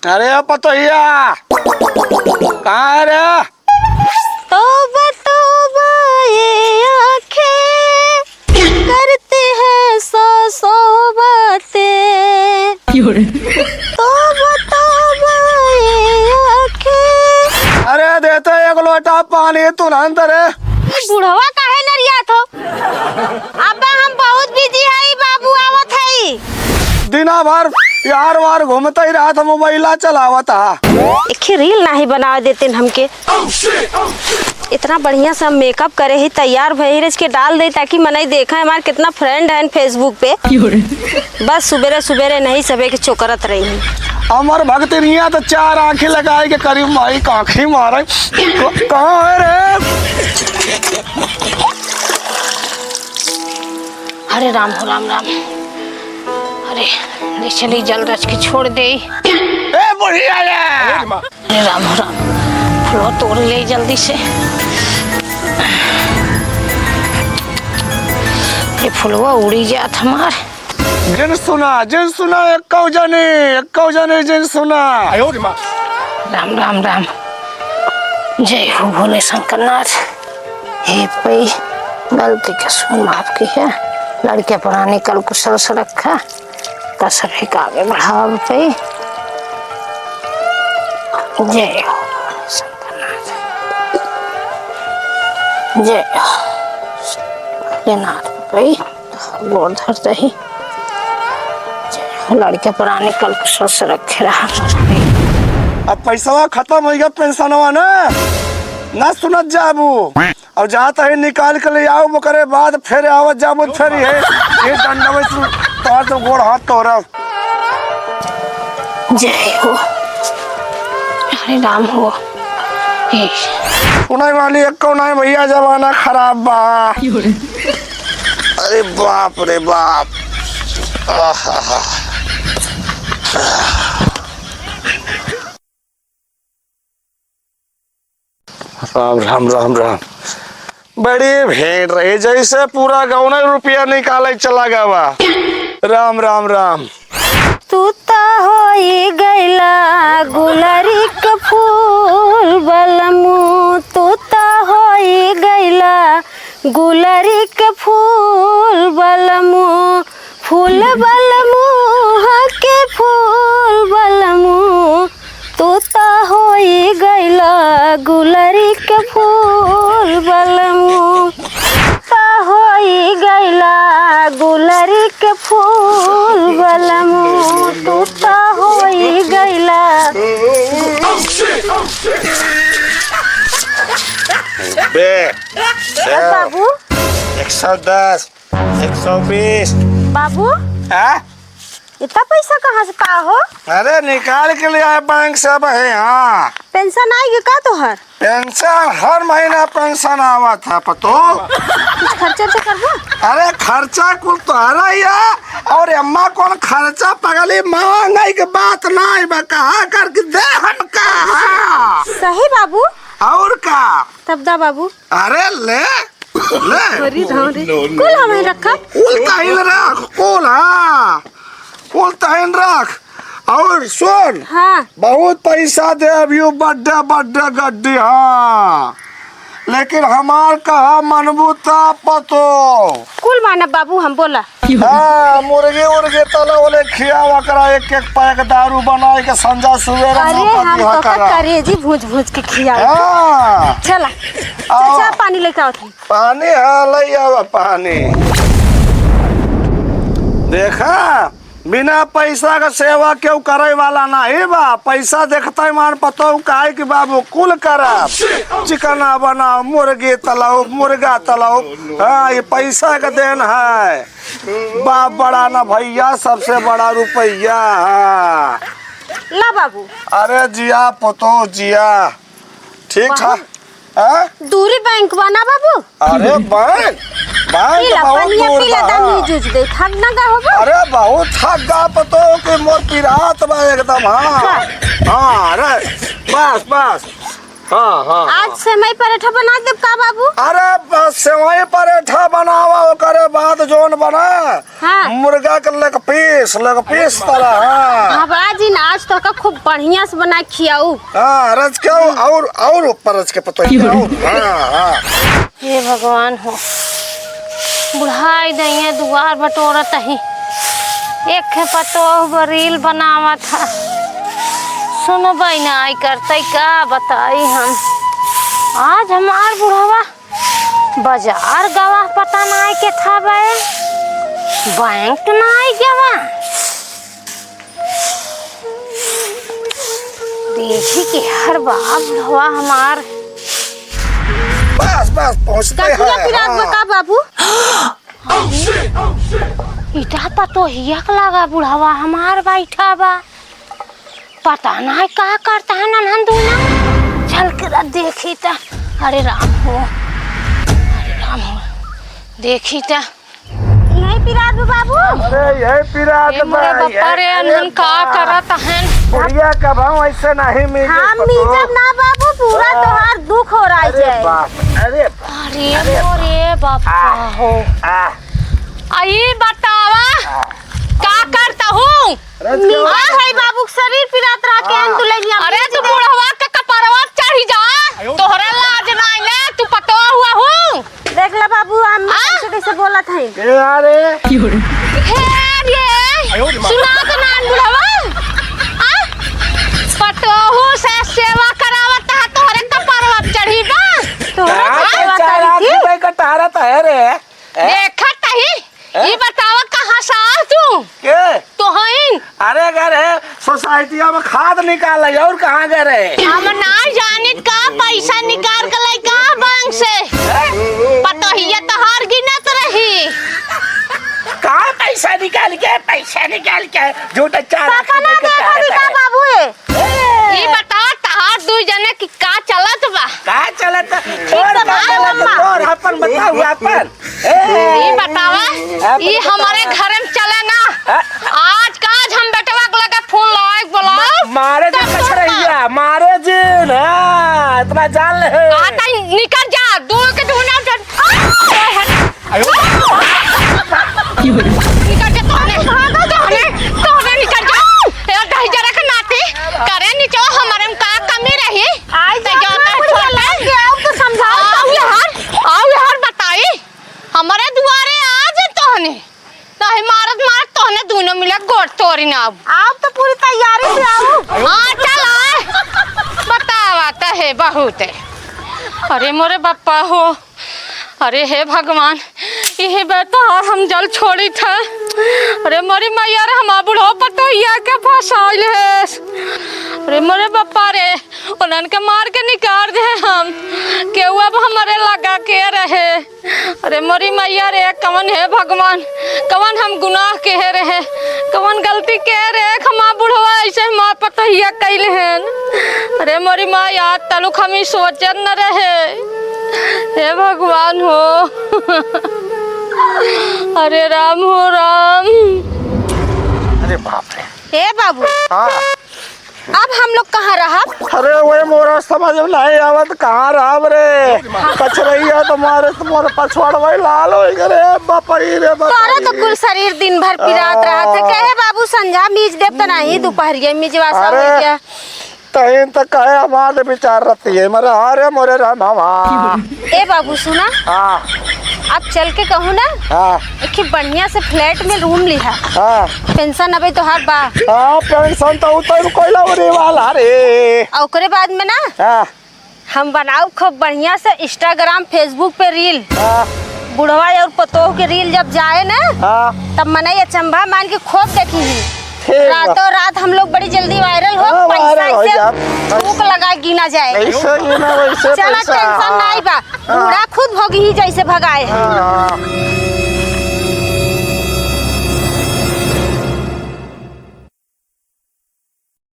अरे पतोहिया कहाँ है रे? तौबा तौबा ये आँखें करते हैं सौ सौ बातें। तौबा तौबा ये आँखें। अरे देते एक लोटा पानी तू अंदर है। बुढ़वा काहे नरिया थो? अब्बा हम बहुत बिजी है, बाबू आवत है। दिना भर यार वार घूमता ही रहा था, मोबाइल चलावा था। एक रील नहीं बना देते हमके। इतना बढ़िया सा मेकअप करे ही तैयार भइरज के डाल दे ताकि मनई देखा हमारे कितना फ्रेंड है फेसबुक पे। बस सुबेरे सुबेरे नहीं सबे के चोकरत रही। अमर भक्त नहीं तो चार आंखें लगाए के करीब माई आंखें मारे। कहाँ है रे? अरे राम हो राम राम। अरे चली जल रच के छोड़ दे। ए बुढ़िया अरे राम हो राम, फुलवा तोड़ ले जल्दी से। ये फुलवा उड़ी जात हमार। जिन सुना एक जाने जिन सुना। राम राम राम। जय हो भोले शंकरनाथ। हे पई गलती का सुन माफ की है। लड़के पढ़ाने कल कुशल से रखा का सभी का आगे बढ़ावा पे। जय हो शंकरनाथ। जय नाथ पे गोड़ धरते ही। लड़के पढ़ाने कल कुशल से रखे रहा। अब पैसा खत्म हो गया पेंशनवा ना सुनत जाबू। और जाता है निकाल के ले आओ करे बाद फिर आवत जाबू फिर ये डंडा तो गोड़ हाथ तोड़ा। जय हो। अरे राम हो। उन्हें वाली एक नहीं भैया, जमाना खराब बा। अरे बाप रे बाप। राम राम राम राम। बड़ी भेड़ रही जैसे पूरा गाँव ने रुपया निकाले चला गया। राम राम राम। तू ता होई गैला गुलरी के फूल बलमु। तू ता होई गैला गुलरी के फूल बलमु। फूल बलमु के फूल बलमु। तू ता होई गैला गुलरी के फूल बलमु। ता होई गैला गुलरी के फूल बलमु। तू ता होई गैला। बाबू 110 120 बाबू है? इतना पैसा कहाँ से पा हो? अरे निकाल के ले आए बैंक से। है हाँ, पेंशन आएगी का तोहर? पेंशन हर महीना पेंशन आवा था पतो। कुछ खर्चा तो करबो? अरे खर्चा कुल तोहरा ही है। और अम्मा कौन खर्चा पगली महंगाई के बात नहीं बका करके दे हम का। सही बाबू। और का तब दा बाबू। अरे ले ले कुल हमें रखा। कुल तहिन रख कुल। हाँ कुल तहिन रख। और सुन हाँ बहुत पैसा दे अभी बड्डे गड्डी। हाँ लेकिन हमार कहा मनबूता पतो। कुल मानब बाबू हम बोला। हाँ मुर्गे तला बोले खियावा करा एक पैक दारू बनाए के संजा सुवेरे। अरे हम तो करे जी भूज के खिया। चला चाचा पानी लेके आओ। पानी हाँ ले आवा पानी। देखा बिना पैसा का सेवा क्यों करे वाला नहीं बा। पैसा देखता है मान पतो काहे कि बाबू कुल करा। चिकना बनाओ मुर्गी तलाओ मुर्गा तलाओ। हाँ ये पैसा का देन है। बाप बड़ा ना भैया सबसे बड़ा रुपया। हाँ ला बाबू। अरे जिया पतो जिया ठीक था। दूरी बैंक बना बाबू। अरे बैंक बहुत दूर बा। अरे बहुत थक गा पतो कि मोर पिरात बा एकदम। हाँ हाँ अरे बस हाँ हाँ आज सेवई पराठा बना दे का बाबू? अरे सेवई पराठा बनावा ओकरे बाद जोन बना हाँ। मुर्गा के लेग पीस तरह। हाँ हाँ बाजी ना आज तो का खूब बढ़िया से बना खियाऊ। हाँ रच के और ऊपर रच के पतो। हाँ हाँ हे भगवान हो बुढ़ाई दैया दुआर बटोरत ही एक है पतो रील बनावा था सुनो बहना आई करते का बताई हम आज हमार बुढ़ावा बाजार गवा पता ना आई के था बैंक ना आई गवा देखी कि हर बाप बुढ़ावा हमार बस पहुँचते हैं। बता बाबू इटा पतो हियक लगा बुढ़ावा हमार बैठा बा पता ना का करता है नन्हन दूना चल के देखी ता। अरे राम हो देखी ता यही पिरात बाबू। अरे यही पिरात मोरे बप्पा रे अनहन का करत हैं बुढ़िया का भाव ऐसे नहीं मिले। हम मीजब ना बाबू पूरा तोहार दुख हो रहा है। अरे मोरे बापा हो आई बतावा का करता हूँ भाई बाबू शरीर पिरात रहा के दुल्हनिया। अरे तू बुढ़वा के कपड़वा चढ़ी जा तोहरा लाज ना आइले तू पतो हुआ हूँ देख ले बाबू हम कैसे बोला था अरे सुना तो नान बुढ़वा पतो हूँ से सेवा करावत है तोहरे कपड़वा चढ़ी बा तोहरा सेवा करी भाई का तारत है रे देखत ही ये बतावा कहाँ से आ तू के तो हईन। अरे गए सोसाइटी में खाद निकाल और कहाँ गए हम ना जाने का पैसा निकाल के लाई का बैंक से पता ही ये तो हार गिनत रही कहाँ पैसा निकाल के झूठा चारा का बाबू ये बता तहार दू जने की का चलत बा का चलत और अपन बताओ अपन ये बतावा ये हमारे घर में चले ना आज काज हम बेटवा को लगा फोन लाइक बोलाओ मारे जा कछ रहिया मारे जी ना इतना जान ले आता निकल जा दूर के ढूंढना निकल जा तोने निकल जा यार दही जरा का नाती करे नीचे हमारे में का कमी रही आज तो तो समझाओ आओ यार बताई हमारे दुआरे आज तोने नहीं मारत तोने दोनों मिले गोट तोरी ना आप तो पूरी तैयारी से आओ। हाँ चल आए बतावा तो है बहुत है। अरे मोरे बप्पा हो अरे हे भगवान ये बेटा हम जल छोड़ी था। अरे मोरी मैया रे हम बुढ़ो पतो या के फसाइल है। अरे मोरे बप्पा रे उन्हन के मार के निकाल दे हम केहू अब हमारे लगा के रहे। अरे मोरी मैया रे कवन है भगवान कवन हम गुनाह के है रहे कवन गलती के रे हमा बुढ़वा ऐसे हमार पतो या कैले हैं। अरे मोरी माँ याद तलुक हम सोचन न रहे हे भगवान हो अरे राम हो राम। अरे बाप रे हे बाबू हाँ अब हम लोग कहाँ रहा? अरे वही मोरा समझ में नहीं आवत कहाँ रहा रे कछ रहिया तुम्हारे पछवाड़ वही लाल हो गए बापरी रे तोरा तो कुल शरीर दिन भर पिरात रहा थे कहे बाबू संझा मीज देव तो नहीं दोपहरिया मीजवा सब हो गया तहीन तक कहे हमारे विचार रहती है मरे अरे मोरे राम ए बाबू सुना हाँ अब चल के कहूँ ना हाँ एक बढ़िया से फ्लैट में रूम लिहा हाँ पेंशन अबे तो हर बा हाँ पेंशन तो उतर कोयला रे वाला रे ओकरे बाद में ना हाँ हम बनाऊ खूब बढ़िया से इंस्टाग्राम फेसबुक पे रील हाँ बुढ़वा और पतोह के रील जब जाए ना हाँ तब मने अचंभा मान के खूब देखी ही ठीक बा। रातों रात हम लोग बड़ी जल्दी वायरल हो हाँ, पैसा वायरल हो इसे जाए। फूक लगा गिना जाए ऐसे ही ना वैसे चला पैसा टेंशन नहीं बा पूरा खुद भोगी ही जैसे भगाए हाँ